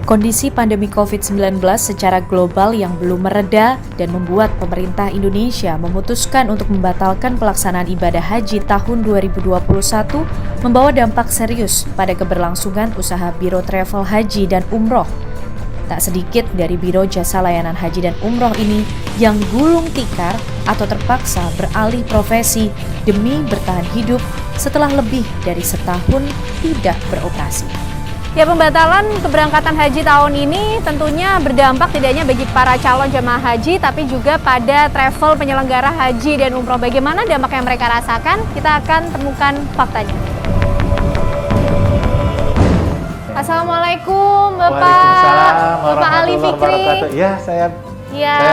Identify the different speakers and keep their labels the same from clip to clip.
Speaker 1: Kondisi pandemi COVID-19 secara global yang belum mereda dan membuat pemerintah Indonesia memutuskan untuk membatalkan pelaksanaan ibadah haji tahun 2021 membawa dampak serius pada keberlangsungan usaha Biro Travel Haji dan Umroh. Tak sedikit dari Biro Jasa Layanan Haji dan Umroh ini yang gulung tikar atau terpaksa beralih profesi demi bertahan hidup setelah lebih dari setahun tidak beroperasi.
Speaker 2: Ya, pembatalan keberangkatan haji tahun ini tentunya berdampak tidak hanya bagi para calon jemaah haji, tapi juga pada travel penyelenggara haji dan umroh. Bagaimana dampak yang mereka rasakan? Kita akan temukan faktanya. Assalamualaikum Bapak Ali Fikri.
Speaker 3: Ya, saya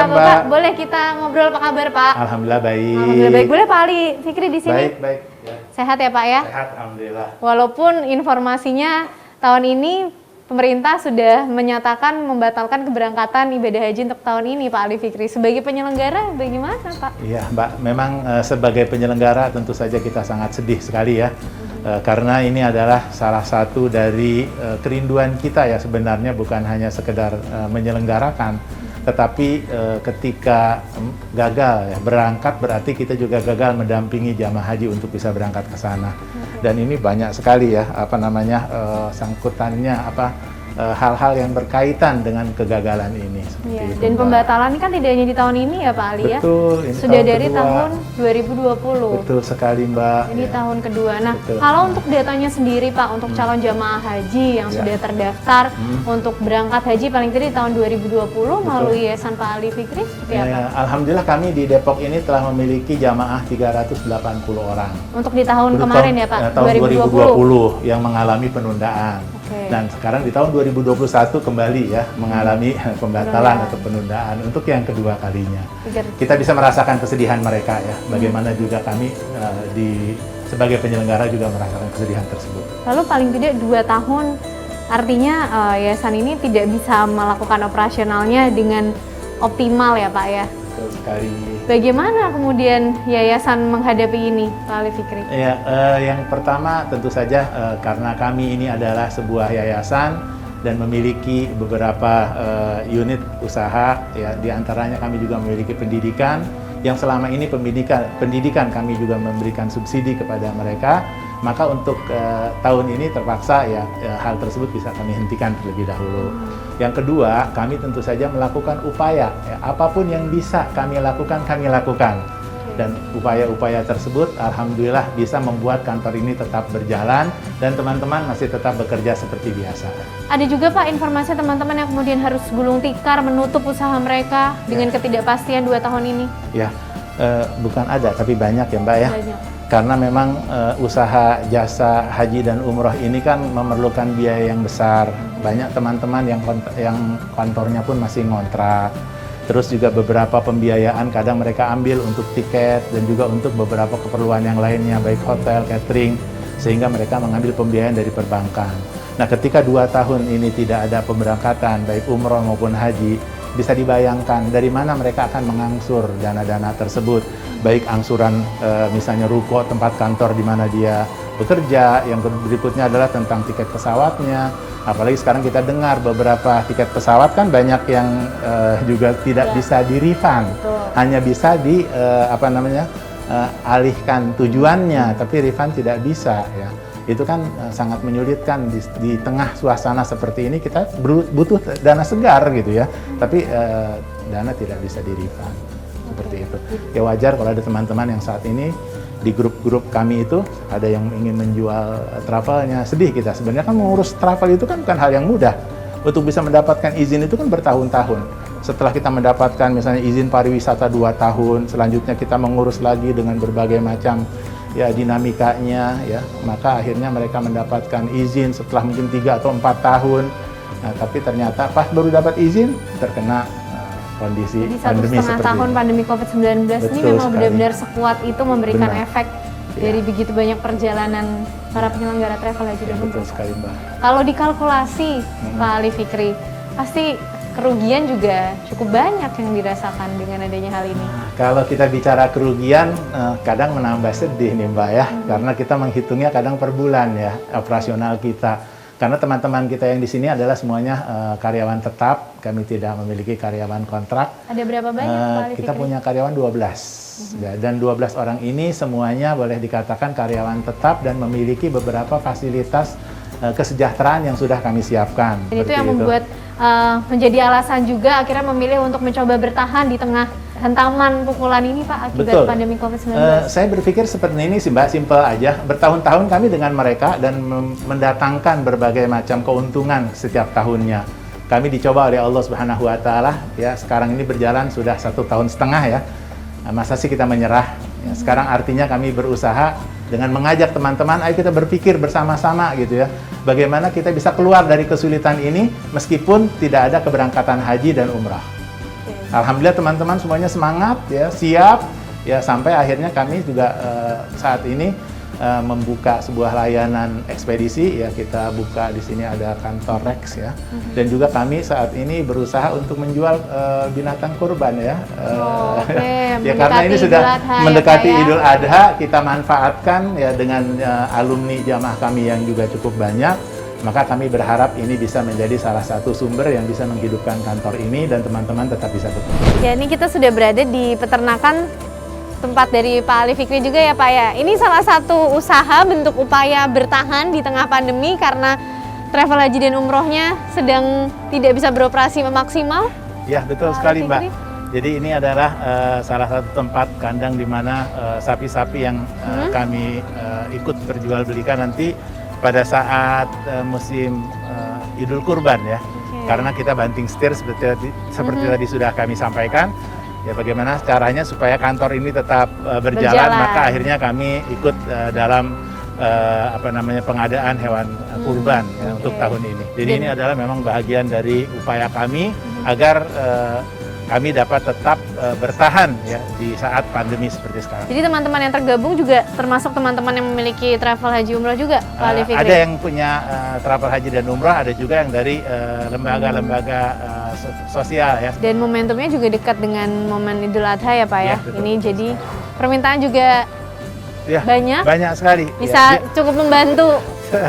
Speaker 2: Bapak, boleh kita ngobrol, apa kabar Pak?
Speaker 3: Alhamdulillah baik.
Speaker 2: Alhamdulillah baik. Boleh Pak Ali Fikri di sini?
Speaker 3: Baik. Ya.
Speaker 2: Sehat ya Pak ya?
Speaker 3: Sehat, alhamdulillah.
Speaker 2: Walaupun informasinya tahun ini pemerintah sudah menyatakan membatalkan keberangkatan ibadah haji untuk tahun ini, Pak Ali Fikri. Sebagai penyelenggara, bagaimana Pak?
Speaker 3: Iya Mbak, memang sebagai penyelenggara tentu saja kita sangat sedih sekali ya. Karena ini adalah salah satu dari kerinduan kita ya, sebenarnya bukan hanya sekedar menyelenggarakan, tetapi ketika gagal ya, berangkat berarti kita juga gagal mendampingi jamaah haji untuk bisa berangkat ke sana. Dan ini banyak sekali ya sangkutannya hal-hal yang berkaitan dengan kegagalan ini.
Speaker 2: Iya, dan pembatalan ini kan tidak hanya di tahun ini ya Pak Ali ya?
Speaker 3: Betul, ini
Speaker 2: sudah
Speaker 3: tahun
Speaker 2: dari
Speaker 3: kedua.
Speaker 2: tahun 2020.
Speaker 3: Betul sekali Mbak.
Speaker 2: Ini
Speaker 3: ya.
Speaker 2: tahun kedua. Nah,
Speaker 3: Betul.
Speaker 2: kalau untuk datanya sendiri Pak, untuk calon jamaah haji yang sudah terdaftar untuk berangkat haji paling tidak di tahun 2020 melalui Yayasan Pak Ali Fikri, seperti apa?
Speaker 3: Alhamdulillah kami di Depok ini telah memiliki jamaah 380 orang.
Speaker 2: Untuk di tahun kemarin ya Pak,
Speaker 3: tahun 2020 yang mengalami penundaan.
Speaker 2: Oke.
Speaker 3: Dan sekarang di tahun 2021 kembali ya mengalami pembatalan atau penundaan untuk yang kedua kalinya. Kita bisa merasakan kesedihan mereka ya. Bagaimana juga kami sebagai penyelenggara juga merasakan kesedihan tersebut.
Speaker 2: Lalu paling tidak 2 tahun, artinya yayasan ini tidak bisa melakukan operasionalnya dengan optimal ya Pak ya?
Speaker 3: Betul sekali.
Speaker 2: Bagaimana kemudian yayasan menghadapi ini, Pak Ali Fikri?
Speaker 3: Ya, yang pertama tentu saja karena kami ini adalah sebuah yayasan dan memiliki beberapa unit usaha, ya diantaranya kami juga memiliki pendidikan yang selama ini pendidikan kami juga memberikan subsidi kepada mereka. Maka untuk tahun ini terpaksa hal tersebut bisa kami hentikan terlebih dahulu. Yang kedua, kami tentu saja melakukan upaya, ya, apapun yang bisa kami lakukan, Dan upaya-upaya tersebut alhamdulillah bisa membuat kantor ini tetap berjalan dan teman-teman masih tetap bekerja seperti biasa.
Speaker 2: Ada juga Pak informasi teman-teman yang kemudian harus gulung tikar menutup usaha mereka dengan ketidakpastian 2 tahun ini?
Speaker 3: Ya, bukan ada, tapi banyak ya Mbak ya.
Speaker 2: Banyak.
Speaker 3: Karena memang usaha jasa haji dan umroh ini kan memerlukan biaya yang besar. Banyak teman-teman yang kantornya pun masih ngontrak. Terus juga beberapa pembiayaan kadang mereka ambil untuk tiket dan juga untuk beberapa keperluan yang lainnya, baik hotel, catering, sehingga mereka mengambil pembiayaan dari perbankan. Nah, ketika 2 tahun ini tidak ada pemberangkatan, baik umroh maupun haji, bisa dibayangkan dari mana mereka akan mengangsur dana-dana tersebut. Baik angsuran misalnya ruko tempat kantor di mana dia bekerja, yang berikutnya adalah tentang tiket pesawatnya. Apalagi sekarang kita dengar beberapa tiket pesawat kan banyak yang juga tidak bisa di-refund, hanya bisa alihkan tujuannya, tapi refund tidak bisa ya. Itu kan sangat menyulitkan di tengah suasana seperti ini. Kita butuh dana segar gitu ya, tapi dana tidak bisa di-refund. Seperti itu. Ya wajar kalau ada teman-teman yang saat ini di grup-grup kami itu ada yang ingin menjual travelnya. Sedih kita sebenarnya, kan mengurus travel itu kan bukan hal yang mudah. Untuk bisa mendapatkan izin itu kan bertahun-tahun. Setelah kita mendapatkan misalnya izin pariwisata 2 tahun, selanjutnya kita mengurus lagi dengan berbagai macam ya dinamikanya ya, maka akhirnya mereka mendapatkan izin setelah mungkin 3 atau 4 tahun. Nah, tapi ternyata pas baru dapat izin terkena kondisi pandemi seperti ini. 1,5 tahun
Speaker 2: pandemi COVID-19 ini memang benar-benar sekuat itu memberikan efek dari begitu banyak perjalanan para penyelenggara travel haji dan umroh.
Speaker 3: Betul sekali Mbak.
Speaker 2: Kalau dikalkulasi Pak Ali Fikri, pasti kerugian juga cukup banyak yang dirasakan dengan adanya hal ini.
Speaker 3: Kalau kita bicara kerugian, kadang menambah sedih nih Mbak ya, karena kita menghitungnya kadang per bulan ya, operasional kita. Karena teman-teman kita yang di sini adalah semuanya karyawan tetap, kami tidak memiliki karyawan kontrak.
Speaker 2: Ada berapa banyak Pak Ali
Speaker 3: Kita
Speaker 2: Fikri?
Speaker 3: punya karyawan 12. Ya, dan 12 orang ini semuanya boleh dikatakan karyawan tetap dan memiliki beberapa fasilitas kesejahteraan yang sudah kami siapkan.
Speaker 2: Dan itu
Speaker 3: Seperti
Speaker 2: yang membuat menjadi alasan juga akhirnya memilih untuk mencoba bertahan di tengah hantaman pukulan ini Pak akibat
Speaker 3: Betul.
Speaker 2: pandemi COVID-19.
Speaker 3: Saya berpikir seperti ini sih Mbak, simpel aja. Bertahun-tahun kami dengan mereka dan mendatangkan berbagai macam keuntungan setiap tahunnya. Kami dicoba oleh Allah Subhanahu Wa Taala. Ya, sekarang ini berjalan sudah 1,5 tahun ya. Masa sih kita menyerah? Ya, sekarang artinya kami berusaha dengan mengajak teman-teman, ayo kita berpikir bersama-sama gitu ya. Bagaimana kita bisa keluar dari kesulitan ini meskipun tidak ada keberangkatan haji dan umrah. Alhamdulillah teman-teman semuanya semangat ya, siap ya, sampai akhirnya kami juga saat ini membuka sebuah layanan ekspedisi ya. Kita buka di sini ada kantor Rex ya. Dan juga kami saat ini berusaha untuk menjual binatang kurban ya. Ya karena ini sudah mendekati Idul Adha, kita manfaatkan ya dengan alumni jamaah kami yang juga cukup banyak. Maka kami berharap ini bisa menjadi salah satu sumber yang bisa menghidupkan kantor ini dan teman-teman tetap bisa bekerja.
Speaker 2: Ya, ini kita sudah berada di peternakan tempat dari Pak Ali Fikri juga ya Pak ya. Ini salah satu usaha bentuk upaya bertahan di tengah pandemi karena travel haji dan umrohnya sedang tidak bisa beroperasi maksimal.
Speaker 3: Ya betul
Speaker 2: Pak
Speaker 3: sekali
Speaker 2: Ali
Speaker 3: Mbak.
Speaker 2: Fikri.
Speaker 3: Jadi ini adalah salah satu tempat kandang di mana sapi-sapi yang kami ikut perjualbelikan nanti pada saat musim Idul Kurban ya. Karena kita banting setir seperti tadi sudah kami sampaikan. Ya bagaimana caranya supaya kantor ini tetap berjalan, maka akhirnya kami ikut dalam pengadaan hewan kurban ya, untuk tahun ini. Jadi ini adalah memang bagian dari upaya kami agar kami dapat tetap bertahan ya di saat pandemi seperti sekarang.
Speaker 2: Jadi teman-teman yang tergabung juga termasuk teman-teman yang memiliki travel haji umroh juga, Pak Ali Fikri?
Speaker 3: Ada yang punya travel haji dan umroh, ada juga yang dari lembaga-lembaga sosial ya.
Speaker 2: Dan momentumnya juga dekat dengan momen Idul Adha ya Pak ya?
Speaker 3: Ya, betul,
Speaker 2: Ini
Speaker 3: betul
Speaker 2: jadi permintaan juga
Speaker 3: Ya,
Speaker 2: banyak?
Speaker 3: Banyak sekali.
Speaker 2: Bisa
Speaker 3: Ya,
Speaker 2: cukup membantu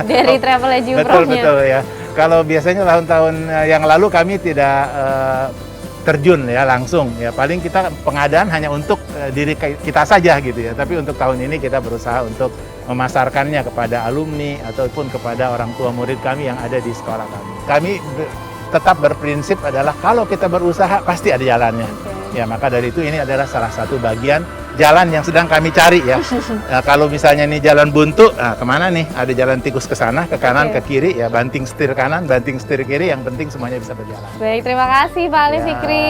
Speaker 2: dari travel haji umrohnya?
Speaker 3: Betul ya. Kalau biasanya tahun-tahun yang lalu kami tidak terjun ya langsung ya, paling kita pengadaan hanya untuk diri kita saja gitu ya, tapi untuk tahun ini kita berusaha untuk memasarkannya kepada alumni ataupun kepada orang tua murid kami yang ada di sekolah kami. Kami tetap berprinsip adalah kalau kita berusaha pasti ada jalannya. Ya maka dari itu ini adalah salah satu bagian jalan yang sedang kami cari ya. Kalau misalnya ini jalan buntu, nah kemana nih? Ada jalan tikus ke sana, ke kanan, ke kiri ya, banting setir kanan, banting setir kiri, yang penting semuanya bisa berjalan.
Speaker 2: Baik, terima kasih Pak Ali
Speaker 3: Ya.
Speaker 2: Fikri.